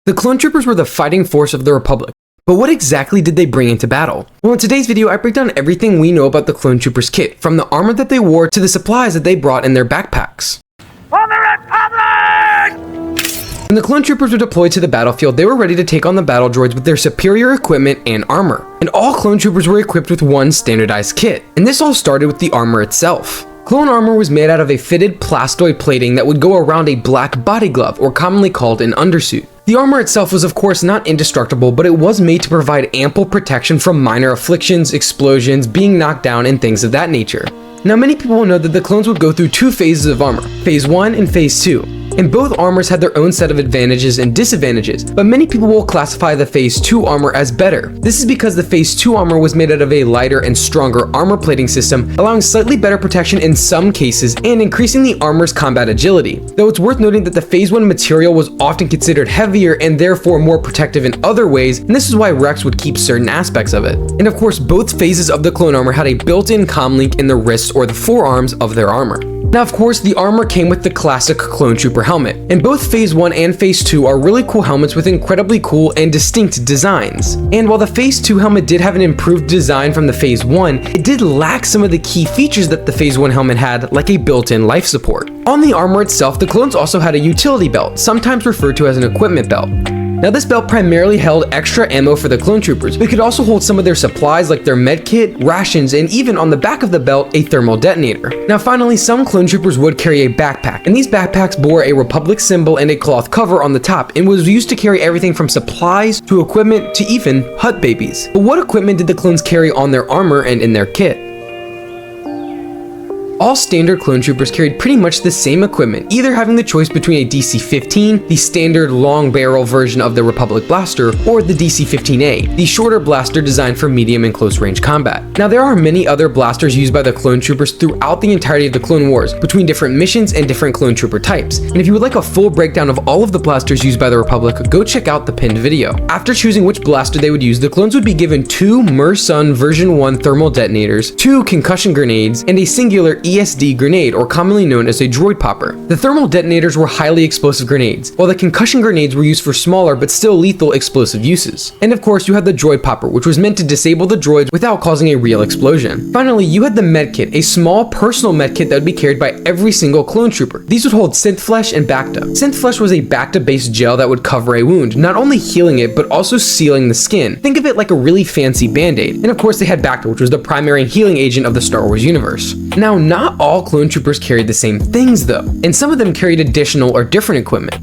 The clone troopers were the fighting force of the Republic. But what exactly did they bring into battle? Well, in today's video, I break down everything we know about the clone troopers kit, from the armor that they wore to the supplies that they brought in their backpacks. For the Republic! When the clone troopers were deployed to the battlefield, they were ready to take on the battle droids with their superior equipment and armor. And all clone troopers were equipped with one standardized kit. And this all started with the armor itself. Clone armor was made out of a fitted plastoid plating that would go around a black body glove, or commonly called an undersuit. The armor itself was of course not indestructible, but it was made to provide ample protection from minor afflictions, explosions, being knocked down, and things of that nature. Now many people will know that the clones would go through two phases of armor, Phase 1 and Phase 2. And both armors had their own set of advantages and disadvantages, but many people will classify the Phase 2 armor as better. This is because the Phase 2 armor was made out of a lighter and stronger armor plating system, allowing slightly better protection in some cases and increasing the armor's combat agility. Though it's worth noting that the Phase 1 material was often considered heavier and therefore more protective in other ways, and this is why Rex would keep certain aspects of it. And of course, both phases of the clone armor had a built-in comlink in the wrists or the forearms of their armor. Now of course, the armor came with the classic clone trooper helmet, and both Phase 1 and Phase 2 are really cool helmets with incredibly cool and distinct designs. And while the Phase 2 helmet did have an improved design from the Phase 1, it did lack some of the key features that the Phase 1 helmet had, like a built-in life support. On the armor itself, the clones also had a utility belt, sometimes referred to as an equipment belt. Now this belt primarily held extra ammo for the clone troopers, but it could also hold some of their supplies like their med kit, rations, and even on the back of the belt, a thermal detonator. Now finally, some clone troopers would carry a backpack, and these backpacks bore a Republic symbol and a cloth cover on the top, and was used to carry everything from supplies to equipment to even hut babies. But what equipment did the clones carry on their armor and in their kit? All standard clone troopers carried pretty much the same equipment, either having the choice between a DC-15, the standard long barrel version of the Republic blaster, or the DC-15A, the shorter blaster designed for medium and close range combat. Now there are many other blasters used by the clone troopers throughout the entirety of the Clone Wars, between different missions and different clone trooper types. And if you would like a full breakdown of all of the blasters used by the Republic, go check out the pinned video. After choosing which blaster they would use, the clones would be given 2 Mir-Sun version 1 thermal detonators, 2 concussion grenades, and a singular ESD grenade, or commonly known as a droid popper. The thermal detonators were highly explosive grenades, while the concussion grenades were used for smaller but still lethal explosive uses. And of course, you had the droid popper, which was meant to disable the droids without causing a real explosion. Finally, you had the medkit, a small personal medkit that would be carried by every single clone trooper. These would hold synth flesh and Bacta. Synth flesh was a Bacta-based gel that would cover a wound, not only healing it, but also sealing the skin. Think of it like a really fancy band-aid. And of course, they had Bacta, which was the primary healing agent of the Star Wars universe. Now, not all clone troopers carried the same things though, and some of them carried additional or different equipment.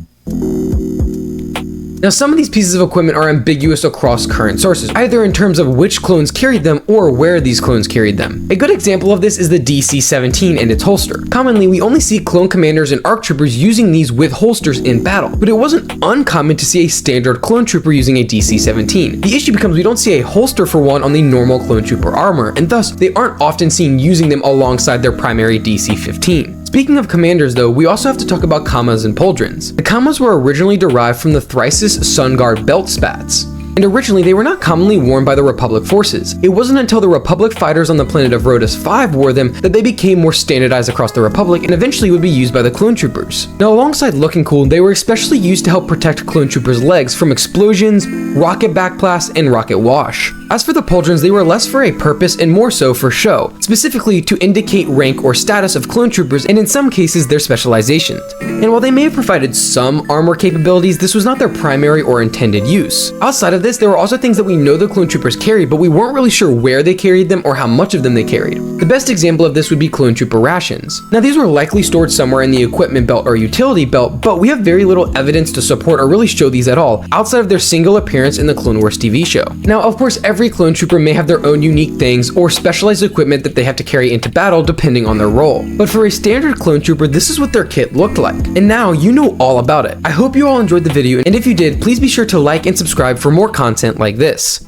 Now some of these pieces of equipment are ambiguous across current sources, either in terms of which clones carried them or where these clones carried them. A good example of this is the DC-17 and its holster. Commonly, we only see clone commanders and ARC troopers using these with holsters in battle, but it wasn't uncommon to see a standard clone trooper using a DC-17. The issue becomes we don't see a holster for one on the normal clone trooper armor, and thus they aren't often seen using them alongside their primary DC-15. Speaking of commanders though, we also have to talk about commas and pauldrons. The commas were originally derived from the Thrysis Sun Guard belt spats. And originally, they were not commonly worn by the Republic forces. It wasn't until the Republic fighters on the planet of Rhodus 5 wore them that they became more standardized across the Republic and eventually would be used by the clone troopers. Now, alongside looking cool, they were especially used to help protect clone troopers' legs from explosions, rocket backblasts, and rocket wash. As for the pauldrons, they were less for a purpose and more so for show, specifically to indicate rank or status of clone troopers and in some cases their specializations. And while they may have provided some armor capabilities, this was not their primary or intended use. Outside of this, there were also things that we know the clone troopers carried, but we weren't really sure where they carried them or how much of them they carried. The best example of this would be clone trooper rations. Now these were likely stored somewhere in the equipment belt or utility belt, but we have very little evidence to support or really show these at all, outside of their single appearance in the Clone Wars TV show. Now of course, every clone trooper may have their own unique things or specialized equipment that they have to carry into battle depending on their role. But for a standard clone trooper, this is what their kit looked like. And now you know all about it. I hope you all enjoyed the video, and if you did, please be sure to like and subscribe for more content like this.